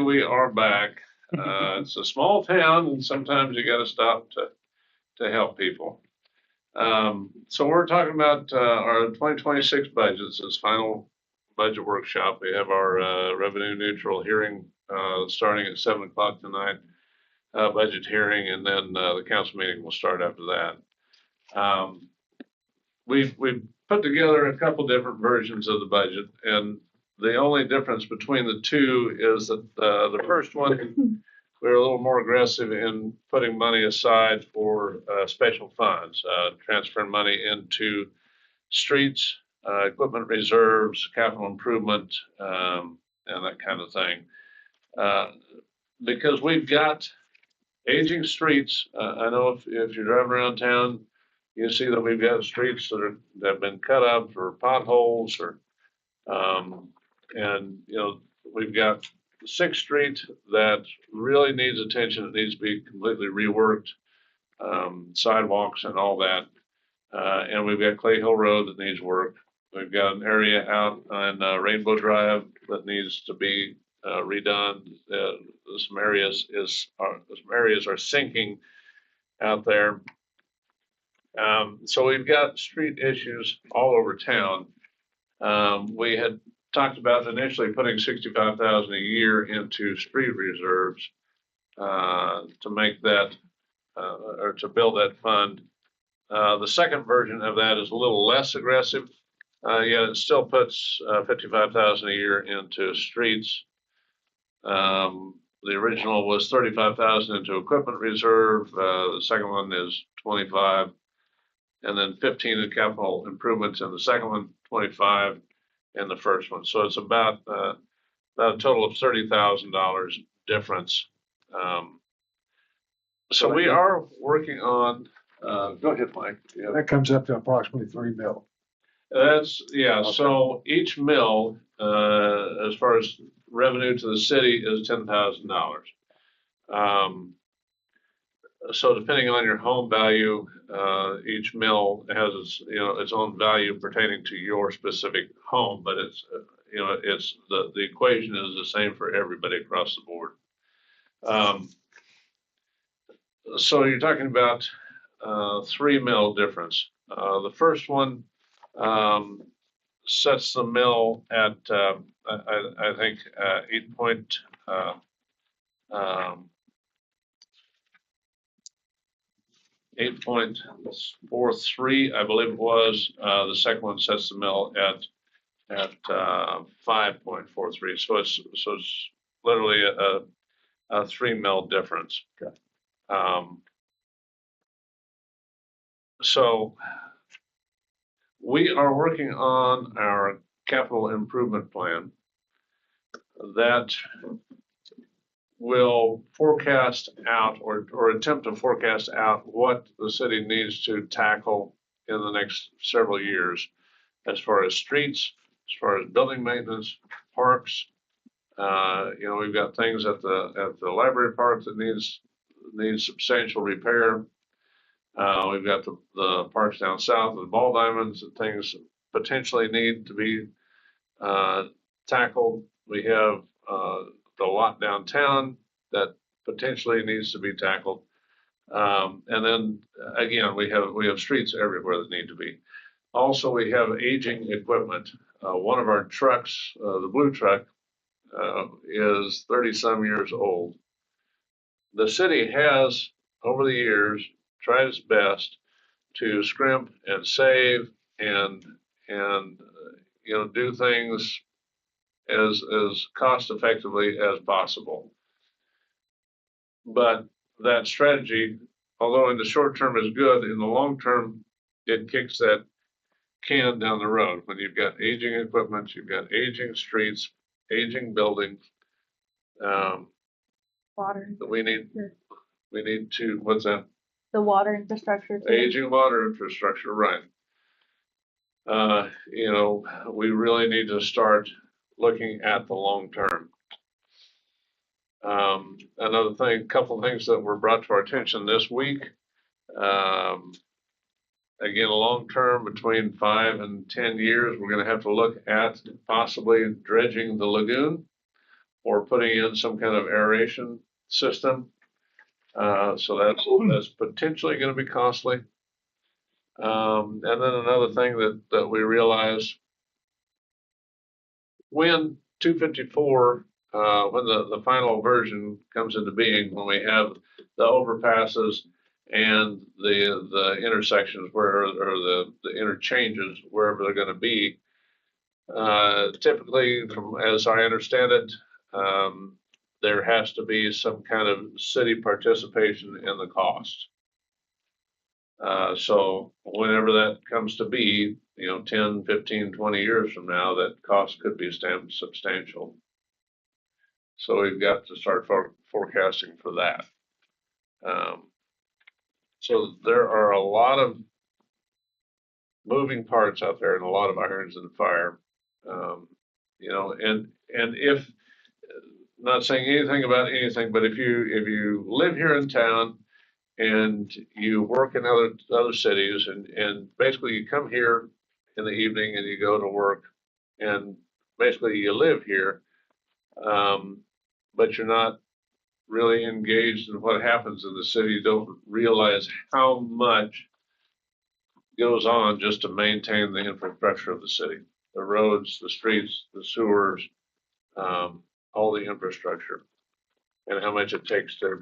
We are back. It's a small town, and sometimes you got to stop to help people. So we're talking about our 2026 budgets. This final budget workshop. We have our revenue neutral hearing starting at 7 o'clock tonight. Budget hearing, and then the council meeting will start after that. We've put together a couple different versions of the budget, and the only difference between the two is that the first one, we're a little more aggressive in putting money aside for special funds, transferring money into streets, equipment reserves, capital improvement, and that kind of thing. Because we've got aging streets. I know if you're driving around town, you see that we've got streets that have been cut up for potholes or and we've got 6th Street that really needs attention. It needs to be completely reworked, sidewalks and all that. And we've got Clay Hill Road that needs work. We've got an area out on Rainbow Drive that needs to be redone. Some areas are sinking out there. So we've got street issues all over town. We had talked about initially putting $65,000 a year into street reserves to make that or to build that fund. The second version of that is a little less aggressive, yet it still puts $55,000 a year into streets. The original was $35,000 into equipment reserve. The second one is 25, and then 15 in capital improvements in the second one, 25 in the first one. So it's about a total of $30,000 difference. So we are working on. Go ahead, Mike. Yeah. That comes up to approximately 3 mil. That's okay. So each mill, as far as revenue to the city, is $10,000. So depending on your home value, each mill has its own value pertaining to your specific home, but it's it's the equation is the same for everybody across the board. So you're talking about 3 mil difference. The first one sets the mill at I think 8.43, I believe it was. The second one sets the mill at 5.43. So it's literally a 3 mil difference. Okay. So we are working on our capital improvement plan that will forecast out or attempt to forecast out what the city needs to tackle in the next several years as far as streets, as far as building maintenance, parks. We've got things at the library park that needs substantial repair. We've got the parks down south, the ball diamonds, and things potentially need to be tackled. We have the lot downtown that potentially needs to be tackled. And then again, we have streets everywhere that need to be. Also, we have aging equipment. One of our trucks, the blue truck, is 30-some years old. The city has, over the years, tried its best to scrimp and save and do things as cost effectively as possible. But that strategy, although in the short term is good, in the long term, it kicks that can down the road. When you've got aging equipment, you've got aging streets, aging buildings. Water. We need to, what's that? The water infrastructure. Too. Aging water infrastructure, right. We really need to start looking at the long term. Another thing, couple of things that were brought to our attention this week. Again, long term, between 5 and 10 years, we're going to have to look at possibly dredging the lagoon. or putting in some kind of aeration system. So that's potentially going to be costly. And then another thing that we realized when 254, when the final version comes into being, when we have the overpasses and the intersections where, or the interchanges, wherever they're going to be, typically, as I understand it, there has to be some kind of city participation in the cost. So whenever that comes to be, 10, 15, 20 years from now, that cost could be substantial. So we've got to start forecasting for that. So there are a lot of moving parts out there and a lot of irons in the fire. And if, not saying anything about anything, but if you live here in town and you work in other cities, and basically you come here in the evening and you go to work, and basically you live here, but you're not really engaged in what happens in the city. You don't realize how much goes on just to maintain the infrastructure of the city, the roads, the streets, the sewers, all the infrastructure, and how much it takes to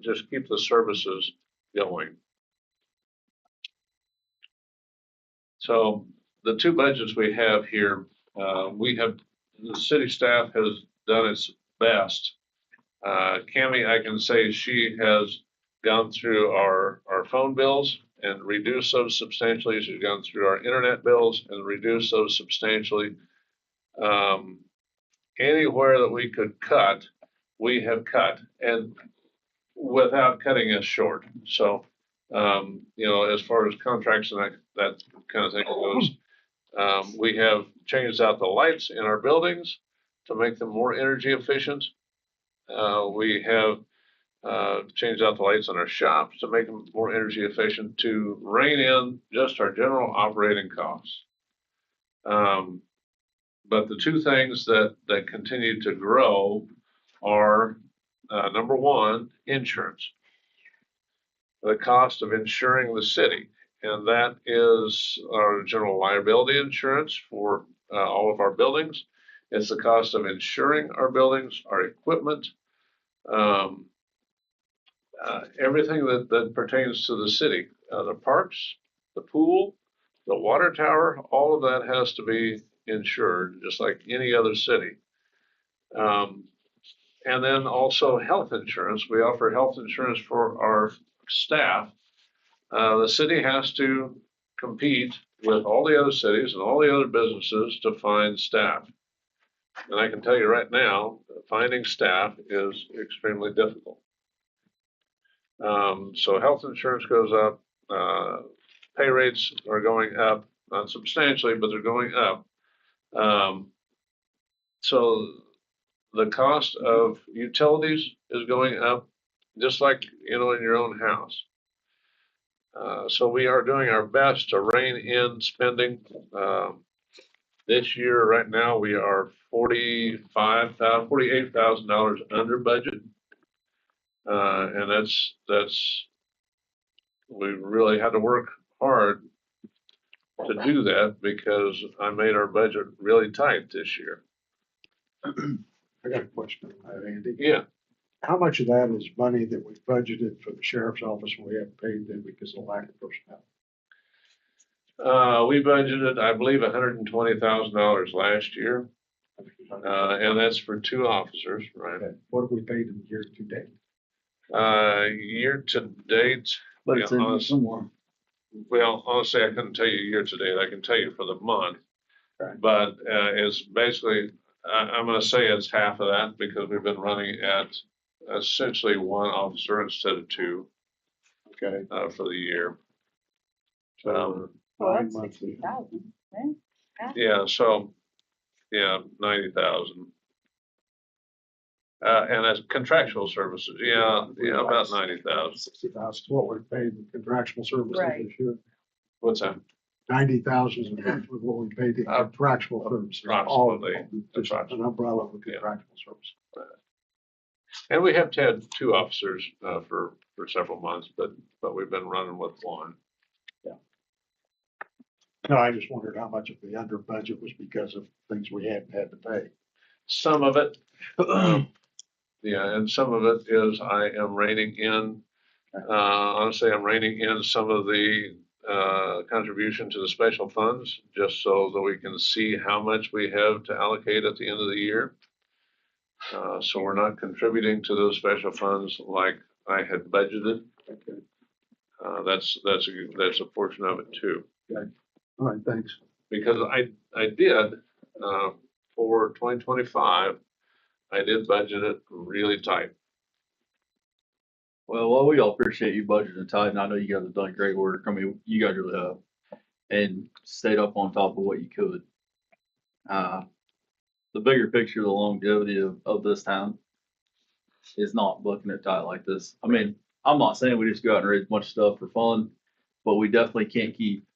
just keep the services going. So the two budgets we have here, the city staff has done its best. Cami, I can say she has gone through our phone bills and reduced those substantially. She's gone through our internet bills and reduced those substantially. Anywhere that we could cut, we have cut, and without cutting us short. So, as far as contracts and that kind of thing goes, we have changed out the lights in our buildings to make them more energy efficient. We have changed out the lights in our shops to make them more energy efficient, to rein in just our general operating costs. But the two things that continue to grow are, number one, insurance. The cost of insuring the city, and that is our general liability insurance for all of our buildings. It's the cost of insuring our buildings, our equipment, everything that pertains to the city, the parks, the pool, the water tower, all of that has to be insured, just like any other city. And then also health insurance. We offer health insurance for our staff. The city has to compete with all the other cities and all the other businesses to find staff. And I can tell you right now, finding staff is extremely difficult. So health insurance goes up, pay rates are going up, not substantially, but they're going up. So the cost of utilities is going up, just like, in your own house. So we are doing our best to rein in spending. This year, right now, we are $48,000 under budget. And that's, we really had to work hard to do that because I made our budget really tight this year. I got a question on that, Andy. Yeah. How much of that is money that we budgeted for the sheriff's office and we haven't paid them because of lack of personnel? We budgeted, I believe, $120,000 last year. And that's for 2 officers, right? Okay. What have we paid them year to date? Year to date, But it's in there somewhere. well, honestly, I couldn't tell you year to date. I can tell you for the month. Right. But it's basically, I'm going to say it's half of that because we've been running at essentially 1 officer instead of 2. Okay. For the year. Well, 9 that's months. 60,000, right? Yeah, so, 90,000. And that's contractual services, about 90,000. 60,000 is what we paid in contractual services Right. this year. What's that? 90,000 is what we paid in contractual services. Approximately. Just an umbrella for Yeah. contractual services. And we have had 2 officers, for several months, but we've been running with 1. No, I just wondered how much of the under budget was because of things we hadn't had to pay. Some of it, yeah, and some of it is I am reining in, honestly, I'm reining in some of the, contribution to the special funds, just so that we can see how much we have to allocate at the end of the year. So we're not contributing to those special funds like I had budgeted. Okay. That's a portion of it too. All right, thanks. Because I did, for 2025, I did budget it really tight. Well, we all appreciate you budgeting tight, and I know you guys have done great work. I mean, you guys really have, and stayed up on top of what you could. The bigger picture, the longevity of this town is not booking it tight like this. I mean, I'm not saying we just go out and raise a bunch of stuff for fun, but we definitely can't keep,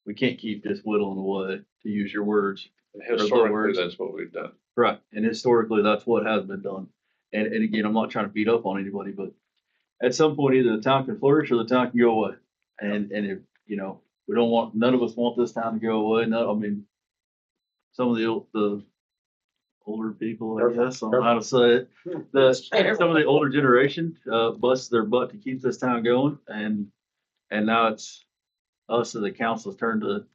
we can't keep just whittling away, to use your words. Historically, words. that's what we've done. Right. And historically, that's what has been done. And again, I'm not trying to beat up on anybody, but at some point, either the town can flourish or the town can go away. And if, we don't want, none of us want this town to go away. No, I mean, some of the older people, I guess, I don't know how to say it. Some of the older generation, busted their butt to keep this town going. And now it's us as the council's turn to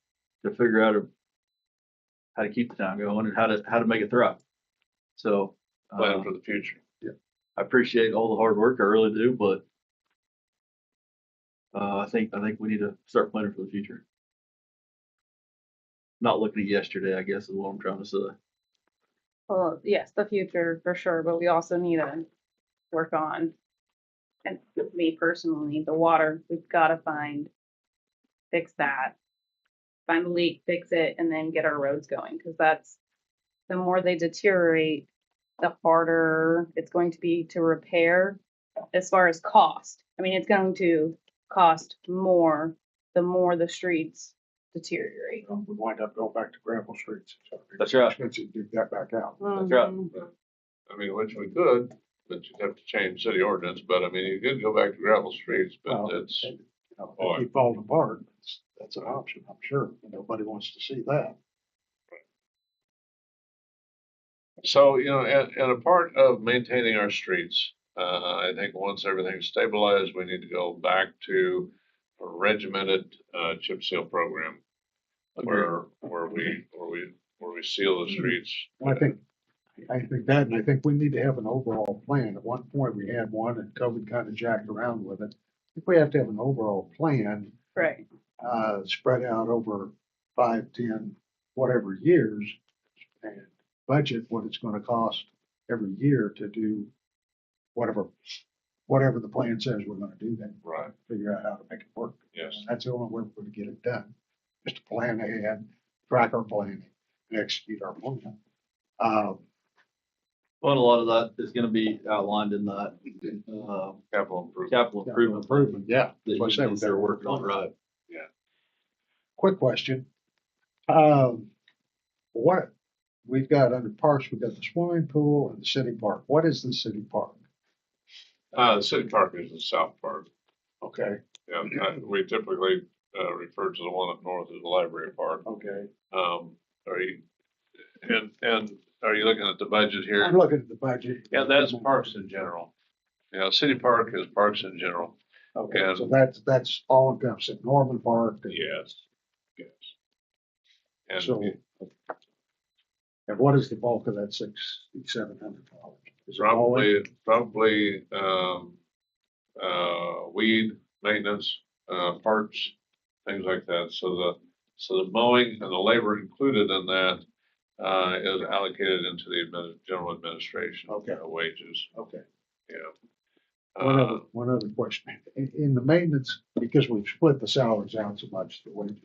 figure out how to keep the town going and how to make it thrive. So, Plan for the future. I appreciate all the hard work, I really do, but I think we need to start planning for the future. Not looking at yesterday, I guess is what I'm trying to say. Well, yes, the future for sure, but we also need to work on, and me personally, the water, we've got to fix that. Find the leak, fix it, and then get our roads going, because that's, the more they deteriorate, the harder it's going to be to repair as far as cost. I mean, it's going to cost more the more the streets deteriorate. We wind up going back to gravel streets. So it's That's right. expensive to dig that back out. That's right. Mhm. I mean, which we could, but you'd have to change city ordinance. But I mean, you could go back to gravel streets, but Well, it's, if they keep falling apart, that's an option, I'm sure. Nobody wants to see that. so, and a part of maintaining our streets, I think once everything's stabilized, we need to go back to a regimented, chip seal program where we seal the streets. I think that, and I think we need to have an overall plan. At one point, we had one and COVID kind of jacked around with it. I think we have to have an overall plan, Right. spread out over 5, 10, whatever years, and budget what it's gonna cost every year to do whatever the plan says we're gonna do, then Right. figure out how to make it work. Yes. And that's the only way we're gonna get it done, just to plan ahead, track our planning, and execute our plan. But a lot of that is gonna be outlined in that, Capital improvement. capital improvement Improvement, yeah. that That's what I said, you guys are working on, right? Quick question. What, we've got under parks, we've got the swimming pool and the city park. What is the city park? The city park is the south part. Okay, And we typically, refer to the one up north as the library park. okay. Are you, and are you looking at the budget here? I'm looking at the budget. Yeah, that's parks in general. Yeah, city park is parks in general. Okay, so that's all encompassing, Norman Park. Yes, yes. And So, and what is the bulk of that $6,700? Is it all in? probably, weed maintenance, parts, things like that. So the mowing and the labor included in that, is allocated into the general administration. Okay. Wages, Okay. yeah. One other question. In the maintenance, because we've split the salaries out so much, the wages,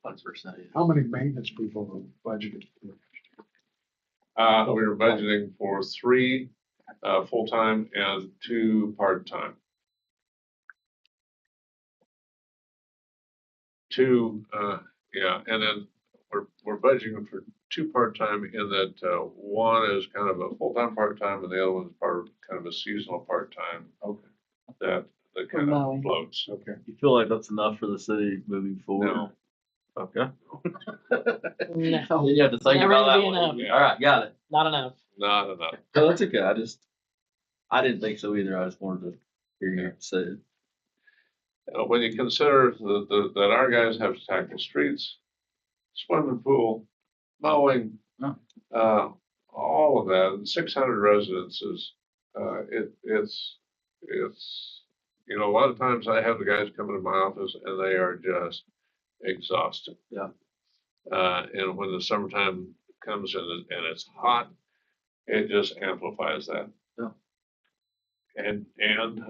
100%. how many maintenance people are budgeted for? We were budgeting for 3, full-time and 2 part-time. 2, yeah, and then we're budgeting for two part-time in that, one is kind of a full-time part-time and the other one's kind of a seasonal part-time Okay, that For kind of mowing. floats. okay. You feel like that's enough for the city moving forward? No. Okay. No, You have to think Never about that be one. enough. All right, got it. not enough. Not enough. No, that's okay. I didn't think so either. I just wanted to hear you say it. When you consider that our guys have to tackle streets, swimming pool, mowing, Oh. all of that, and 600 residences, it's, you know, a lot of times I have the guys come into my office and they are just exhausted. Yeah. And when the summertime comes in and it's hot, it just amplifies that. Yeah. And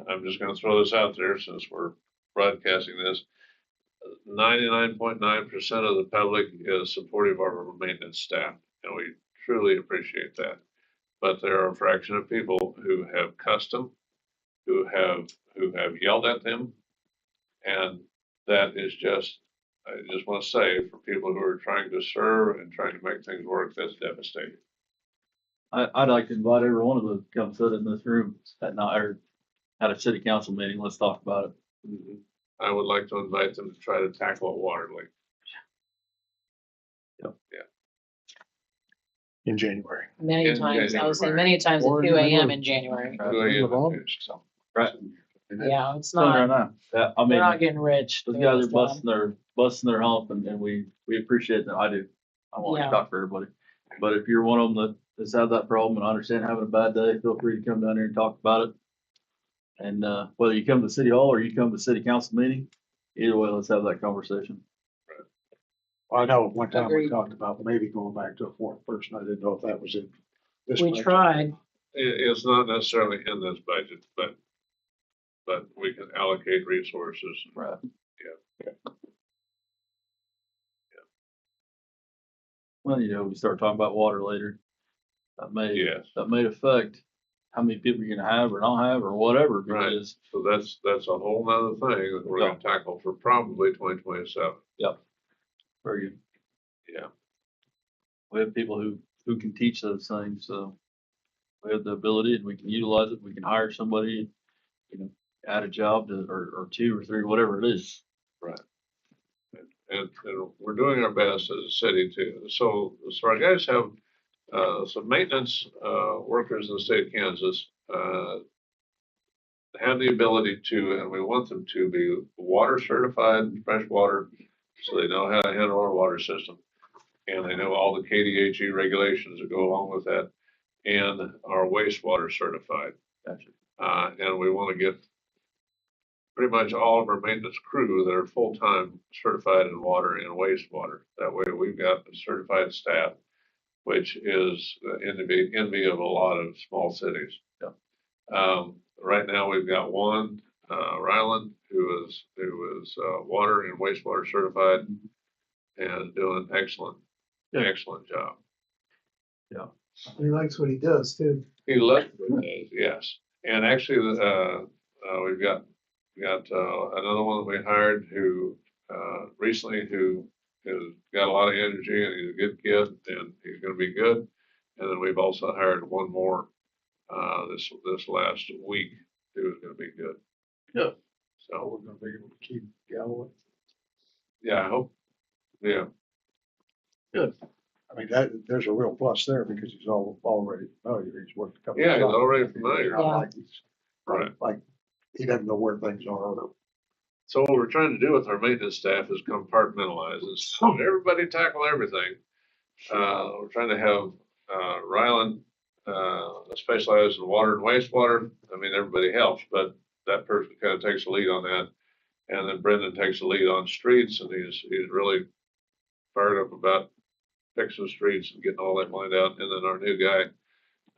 I'm just gonna throw this out there since we're broadcasting this. 99.9% of the public is supportive of our maintenance staff, and we truly appreciate that. But there are a fraction of people who have cussed them, who have yelled at them, and that is just, I just want to say, for people who are trying to serve and trying to make things work, that's devastating. I'd like to invite every one of them to come sit in this room at night or at a city council meeting. Let's talk about it. I would like to invite them to try to tackle it Waterley. In January. Many In times, I would say January. many times at Or 2 in the a.m. middle. in January. So. Right. Yeah, it's Telling you right not, now. Yeah, I they're not mean, getting rich. those doing guys this are job. busting their hump and we appreciate that. I do. I want to Yeah. talk for everybody. But if you're one of them that's had that problem and I understand having a bad day, feel free to come down here and talk about it. And, whether you come to City Hall or you come to city council meeting, either way, let's have that conversation. I know one time we Agreed. talked about maybe going back to a fourth person. I didn't know if that was in this. We budget. tried. It's not necessarily in this budget, but we can allocate resources. Right. Well, we start talking about water later. Yes. That may affect how many people you're gonna have or not have or whatever, Right. because So that's a whole nother thing that we're gonna tackle for probably 2027. very good. Yeah. We have people who can teach those things, so we have the ability and we can utilize it. We can hire somebody, add a job to, or two or three, whatever it is. And we're doing our best as a city too. So our guys have, some maintenance, workers in the state of Kansas, have the ability to, and we want them to be water certified, fresh water, so they know how to handle our water system. And they know all the KDHE regulations that go along with that, and are wastewater certified. Gotcha. And we want to get pretty much all of our maintenance crew that are full-time certified in water and wastewater. That way we've got a certified staff, which is the envy of a lot of small cities. Yeah. Right now we've got one, Ryland, who is water and wastewater certified and doing excellent job. He likes what he does too. He loves it, yes. And actually, we've got another one that we hired who recently who has got a lot of energy and he's a good kid and he's going to be good. And then we've also hired one more this last week who is going to be good. Yeah. So So we're gonna be able to keep Galloway. yeah, I hope. Yeah, I mean, there's a real plus there because he's already familiar. He's worked a couple. yeah, of he's jobs. already familiar. Not like he's, Right. like, he doesn't know where things are. So what we're trying to do with our maintenance staff is compartmentalize. It's everybody tackle everything. We're trying to have Ryland specialize in water and wastewater. I mean, everybody helps, but that person kind of takes the lead on that. And then Brendan takes the lead on streets, and he's really fired up about fixing streets and getting all that lined out. And then our new guy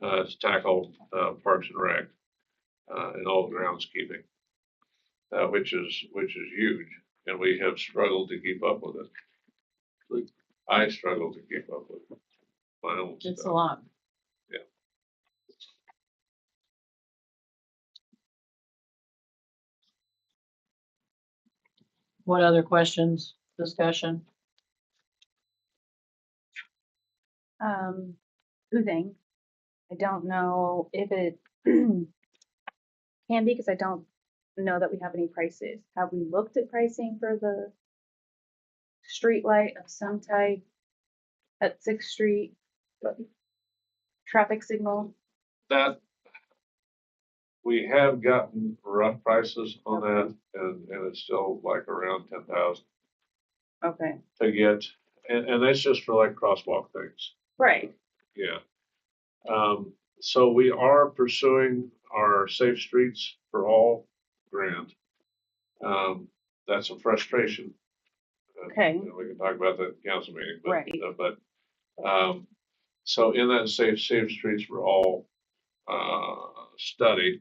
has tackled Parks and Rec and all the groundskeeping. Which is huge, and we have struggled to keep up with it. I struggle to keep up with my own It's a stuff. lot. Yeah. What other questions, discussion? Two things. I don't know if it can be because I don't know that we have any prices. Have we looked at pricing for the street light of some type at 6th Street? Traffic signal? That, we have gotten rough prices on that, and it's still like around 10,000 Okay, to get, and that's just for like crosswalk things. right. Yeah. So we are pursuing our Safe Streets for All grant. That's a frustration. Okay. And we can talk about that in council meeting, but, Right. So in that Safe Streets for All, study,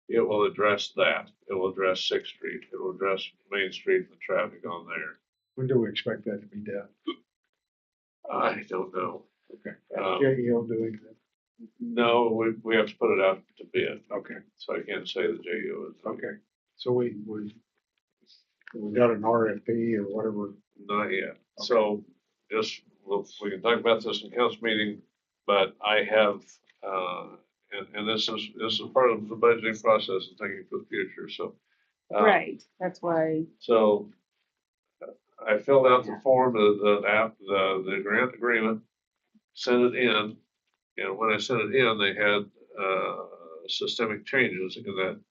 it will address that. It will address 6th Street. It will address Main Street and the traffic on there. When do we expect that to be done? I don't know. Okay. Um, JEO doing that? No, we have to put it out to bid, Okay, so I can't say the JU is. okay. So we got an RFP or whatever. Not yet. So just, we can talk about this in council meeting, but I have, and this is part of the budgeting process and thinking for the future, so. Right, that's why, So I filled out the form, the grant agreement, sent it in, and when I sent it in, they had, systemic changes in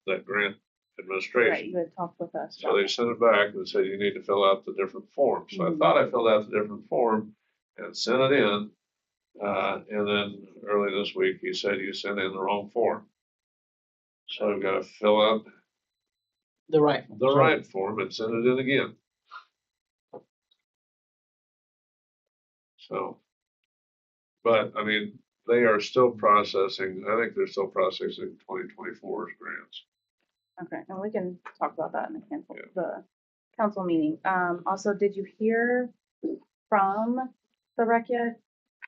that grant right, administration. you had talked with us. So they sent it back and said, you need to fill out the different forms. So I thought I filled out the different form and sent it in. And then early this week, he said you sent in the wrong form. So I've got to fill out The right. the right form and send it in again. So, but I mean, they are still processing, I think they're still processing 2024's grants. Okay, and we can talk about that in Yeah. the council meeting. Also, did you hear from the rec yet?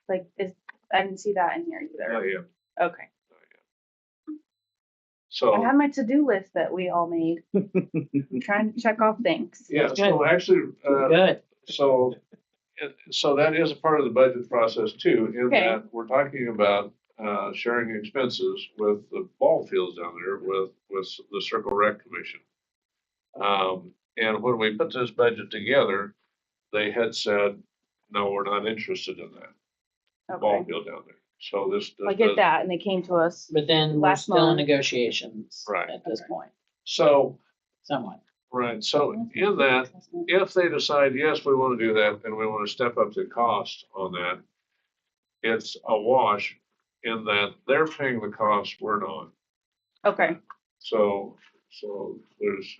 Like, I didn't see that in here Oh, either. yeah. Okay, I So, have my to-do list that we all made. I'm trying to check off things. yeah, so actually, Good. so that is a part of the budget process too, in Okay. that we're talking about, sharing expenses with the ball fields down there with the Circle Rec Commission. And when we put this budget together, they had said, no, we're not interested in that ball Okay, field down there. So this. I get that, and they came to us. But then we're Last still in month. negotiations. Right. At this Okay. point, So, somewhat. right, so in that, if they decide, yes, we want to do that, and we want to step up the cost on that, it's a wash in that they're paying the cost, we're not. Okay, So there's,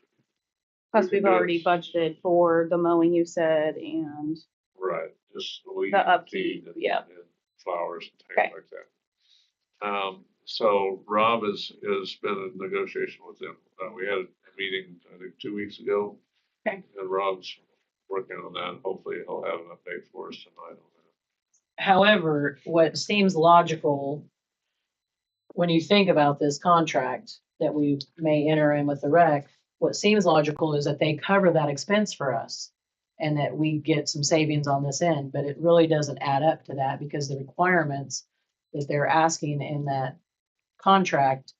plus we can we've do it. already budgeted for the mowing you said, and right, just weed, the upkeep, feed, and- yeah. and flowers and Okay. things like that. So Rob has been in negotiation with them. We had a meeting, I think, 2 weeks ago. Okay. And Rob's working on that. Hopefully he'll have an update for us tonight on that. However, what seems logical when you think about this contract that we may enter in with the rec, what seems logical is that they cover that expense for us and that we get some savings on this end, but it really doesn't add up to that because the requirements that they're asking in that contract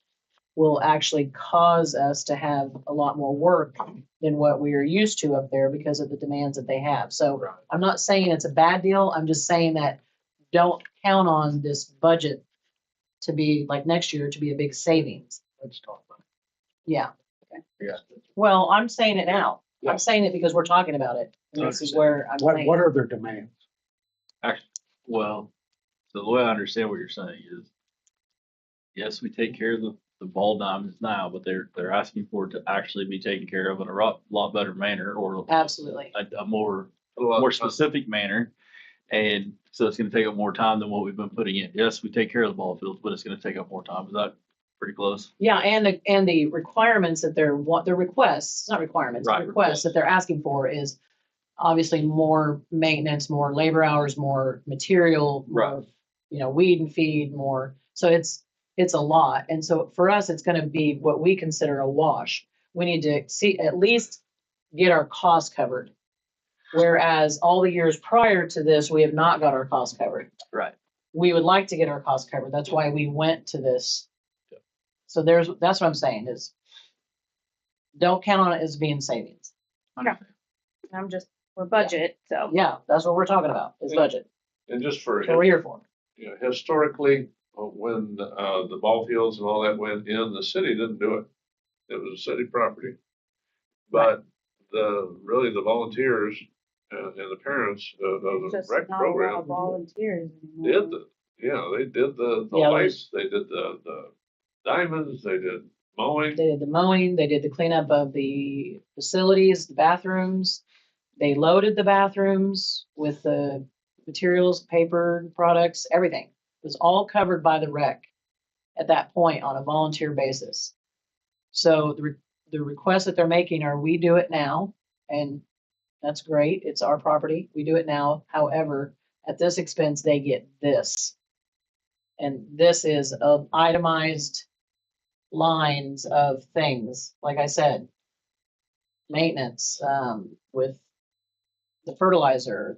will actually cause us to have a lot more work than what we are used to up there because of the demands that they have. So Right. I'm not saying it's a bad deal. I'm just saying that don't count on this budget to be like next year to be a big savings. Let's talk about it. Yeah. Yeah. Well, I'm saying it now. Yeah. I'm saying it because we're talking about it. And this is where I'm What saying. are their demands? Well, so the way I understand what you're saying is, yes, we take care of the ball diamonds now, but they're asking for it to actually be taken care of in a lot better manner or Absolutely. a more Well, specific manner. And so it's gonna take up more time than what we've been putting in. Yes, we take care of the ball fields, but it's gonna take up more time. Is that pretty close? Yeah, and the requirements that their requests, not requirements, Right, requests that they're asking for is obviously more maintenance, more labor hours, more material, more, weed and feed, more. So it's a lot. And so for us, it's gonna be what we consider a wash. We need to see, at least get our costs covered. Whereas all the years prior to this, we have not got our costs covered. Right. we would like to get our costs covered. That's why we went to this. So that's what I'm saying is, don't count on it as being savings. I'm just, we're budget, so. Yeah, that's what we're talking about, is budget. And just for, That's what we're here for. you know, historically, when, the ball fields and all that went in, the city didn't do it. It was city property. But really the volunteers and the parents of the Just rec not a lot of program volunteers did anymore. they did the Yeah, lights, they did the diamonds, they did mowing. They did the mowing, they did the cleanup of the facilities, the bathrooms. They loaded the bathrooms with the materials, paper, products, everything. It was all covered by the rec at that point on a volunteer basis. So the requests that they're making are, we do it now, and that's great. It's our property. We do it now. However, at this expense, they get this. And this is of itemized lines of things, like I said, maintenance, with the fertilizer,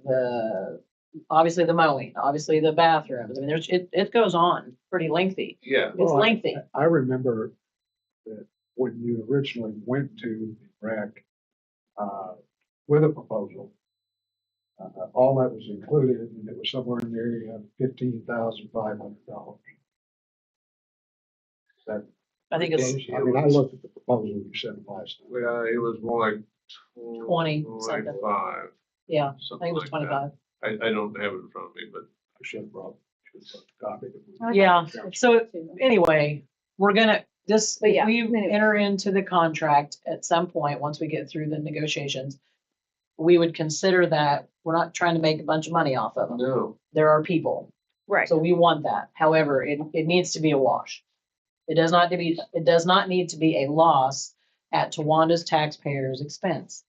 obviously the mowing, obviously the bathrooms. I mean, it goes on pretty lengthy. Yeah, It's Well, lengthy. I remember that when you originally went to the rec, with a proposal, all that was included, and it was somewhere in the area of $15,500. That, I think it's I mean, I looked at the proposal you sent last time. yeah, it was more like 20 something. 25, yeah, I something think it was like that. 25. I don't have it in front of me, but I should have brought a copy. Yeah. So Too. anyway, we're gonna, But yeah, if we anyway. enter into the contract at some point, once we get through the negotiations, we would consider that we're not trying to make a bunch of money off of them. no, There are people. Right, So we want that. However, it needs to be a wash. It does not need to be a loss at Tawanda's taxpayers' expense.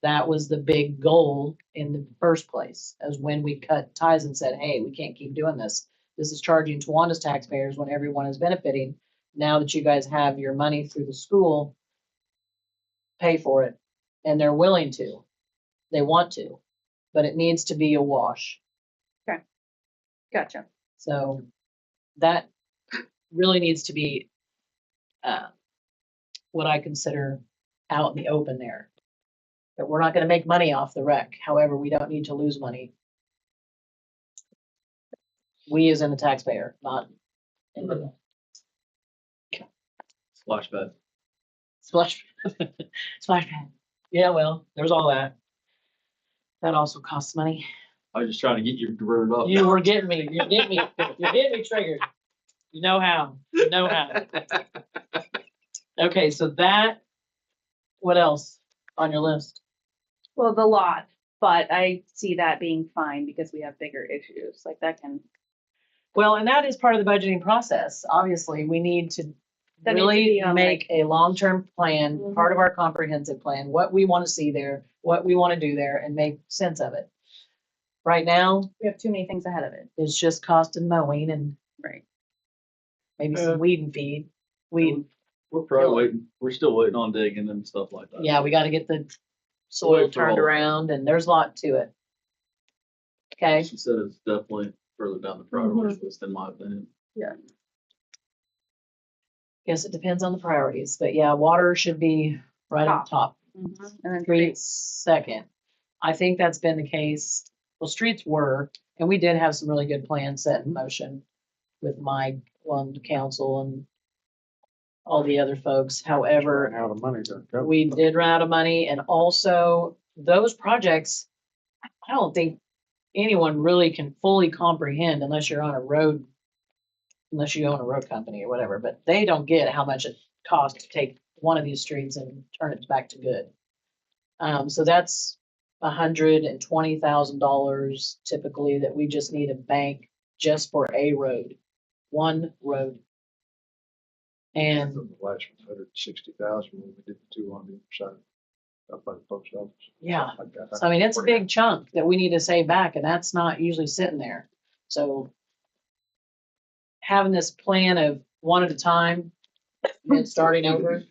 That was the big goal in the first place, as when we cut ties and said, hey, we can't keep doing this. This is charging Tawanda's taxpayers when everyone is benefiting. Now that you guys have your money through the school, pay for it. And they're willing to. They want to, but it needs to be a wash. gotcha. So that really needs to be what I consider out in the open there. That we're not gonna make money off the rec. However, we don't need to lose money. We as in the taxpayer, not Splash pad. splash, splash pad. Yeah, well, there's all that. That also costs money. I was just trying to get you diverted up. You were getting me, you're getting me triggered. You know how, Okay, so what else on your list? Well, the lot, but I see that being fine because we have bigger issues, like that can. Well, and that is part of the budgeting process. Obviously, we need to That needs to really be on, make a long-term plan, Mhm. part of our comprehensive plan, what we want to see there, what we want to do there, and make sense of it. Right now, We have too many things ahead of it. it's just cost and mowing and Right. maybe some weed and feed. Weed, We're probably waiting, we're still waiting on digging and stuff like that. yeah, we gotta get the soil Wait for turned all- around and there's a lot to it. Okay, She said it's definitely further down the priority list in my opinion. guess it depends on the priorities, but yeah, water should be right up top. And then Streets second. I think that's been the case. Well, streets were, and we did have some really good plans set in motion with Mike, on council and all the other folks. However, Ran out of money to cover. we did run out of money, and also those projects, I don't think anyone really can fully comprehend unless you're on a road, unless you own a road company or whatever, but they don't get how much it costs to take one of these streets and turn it back to good. So that's $120,000 typically that we just need a bank just for a road, one road. And The last one's 160,000 when we did the two on the other side, up by the post office. yeah, Like that. so I mean, it's a big chunk that we need to save back, and that's not usually sitting there. So having this plan of one at a time and starting over,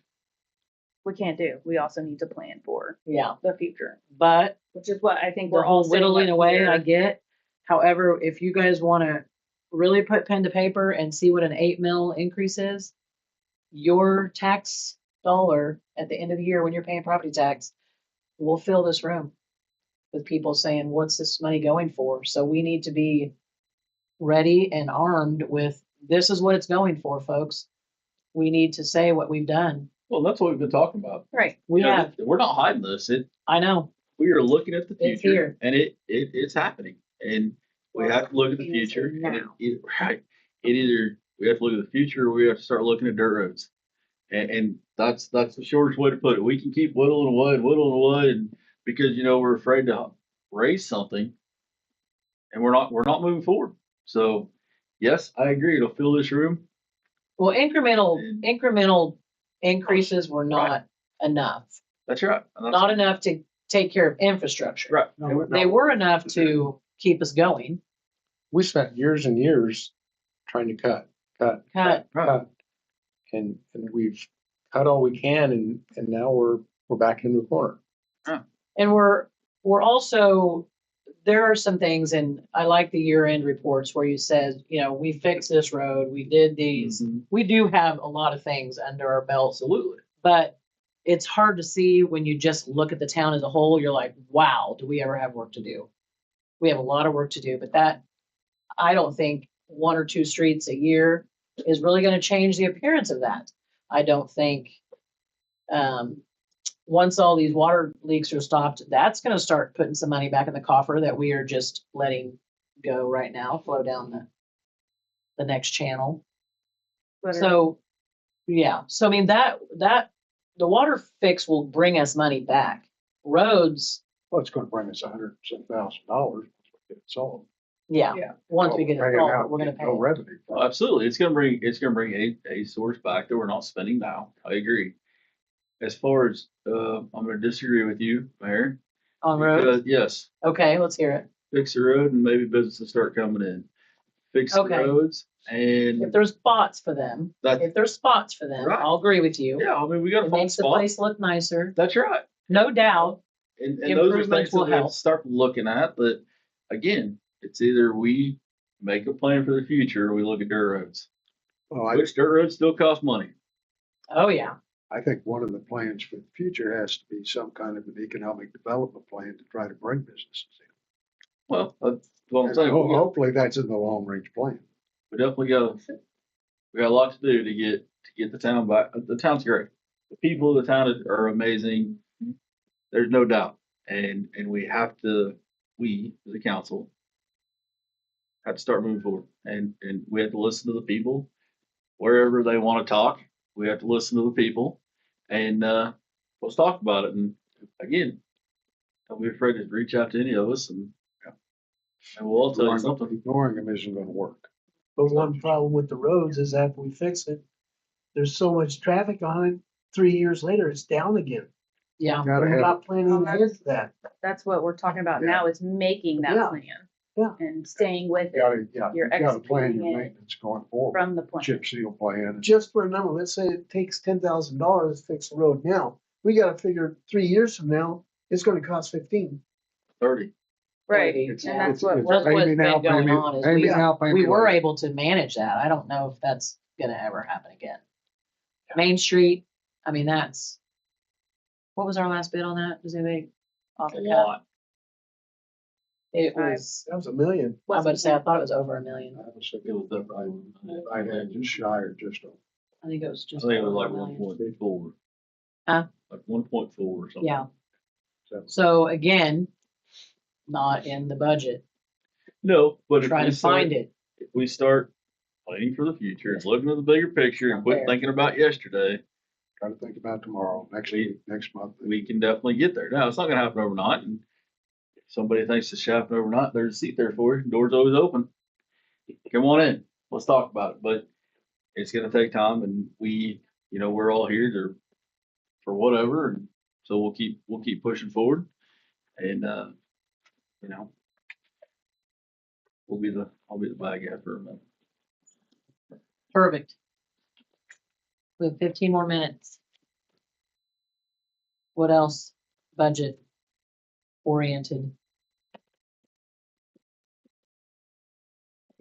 we can't do. We also need to plan for yeah. the future, But which is what I think the we're all whole whittling sitting up away, here. I get. However, if you guys want to really put pen to paper and see what an 8 mil increase is, your tax dollar at the end of the year when you're paying property tax will fill this room with people saying, what's this money going for? So we need to be ready and armed with, this is what it's going for, folks. We need to say what we've done. Well, that's what we've been talking about. Right. We You know, have, we're not hiding this. I know, We are looking at the It's future here. and it's happening. And we have to look at the Well, it's future. And now. right. It either, we have to look at the future or we have to start looking at dirt roads. And that's the shortest way to put it. We can keep whittling away and because, you know, we're afraid to raise something and we're not moving forward. So yes, I agree. It'll fill this room. well, incremental increases were not enough. That's right. And that's- Not enough to take care of infrastructure. Right. No, They were enough to keep us going. We spent years and years trying to cut. Cut. Right. And we've cut all we can and now we're back in the corner. And we're also, there are some things, and I like the year-end reports where you said, you know, we fixed this road, we did these. Mhm. We do have a lot of things under our belts, Absolutely. but it's hard to see when you just look at the town as a whole. You're like, wow, do we ever have work to do? We have a lot of work to do, but that, I don't think 1 or 2 streets a year is really going to change the appearance of that. I don't think, once all these water leaks are stopped, that's going to start putting some money back in the coffer that we are just letting go right now, flow down the next channel. But So, yeah, so I mean, that, the water fix will bring us money back. Roads, Well, it's gonna bring us $100,000 once we get it solved. yeah, Yeah. once we get it Paying solved, out, we're gonna get pay no it. revenue. Well, absolutely. It's gonna bring a source back that we're not spending now. I agree. As far as, I'm gonna disagree with you, Mayor. On roads. Because, yes, Okay, let's hear it. fix the road and maybe businesses start coming in. Fix the Okay. roads If and there's spots for them, that, Right. I'll agree with you. yeah, I mean, we gotta It find makes the spots. place look nicer, That's right. no doubt. And those are Improvements things that will we have help. to start looking at, but again, it's either we make a plan for the future or we look at dirt roads. Well, Which dirt roads still cost money. Oh, yeah. I think one of the plans for the future has to be some kind of an economic development plan to try to bring businesses Well, that's what I'm in. saying. And hopefully that's in the long range plan. We definitely we got a lot to do to get the town back. The town's great. The people of the town are amazing. There's no doubt. And we have to, we, as a council, have to start moving forward. And we have to listen to the people wherever they want to talk. We have to listen to the people and, let's talk about it. And again, don't be afraid to reach out to any of us and we'll all tell you something. Ignoring them isn't gonna work. But one problem with the roads is after we fix it, there's so much traffic on it, 3 years later, it's down again. Yeah. Gotta We're have, not planning Oh, ahead for that. that's what we're talking about Yeah. now, is making that Yeah. plan. Yeah. And staying with it yeah, You're you gotta plan executing your it maintenance going forward. from the plan. Chip seal plan. Just for a number, let's say it takes $10,000 to fix the road now. We gotta figure 3 years from now, it's gonna cost 15. 30. Right, It's- and Yeah. that's what it's we're, That's what's pay me now, been going pay me- on is pay me we- now, pay We me were later. able to manage that. I don't know if that's gonna ever happen again. Main Street, I mean, what was our last bid on that? Does anybody off A the cuff? lot. It Five. was, That was $1 million. I was about to say, I thought it was over $1 million. I was It was up right. I had just shy or just over. I think it was I just think it was over like $1 million. 1.4. Huh? Like 1.4 or something. Yeah. So, So again, not in the budget. No, but if Try we to find start, it. if we start planning for the future, and looking at the bigger picture and Not quit there. thinking about yesterday, try to think about tomorrow, next We- week, next month. we can definitely get there. Now, it's not gonna happen overnight, and if somebody thinks it's happening overnight, there's a seat there for you. Door's always open. Come on in. Let's talk about it. But it's gonna take time, and we're all here for whatever, and so we'll keep pushing forward, and I'll be the bad guy for a minute. Perfect. We have 15 more minutes. What else? Budget oriented.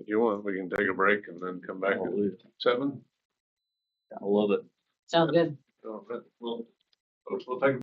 If you want, we can take a break and then come back at Hallelujah. 7. I love it. Sounds good. Well, folks, we'll take a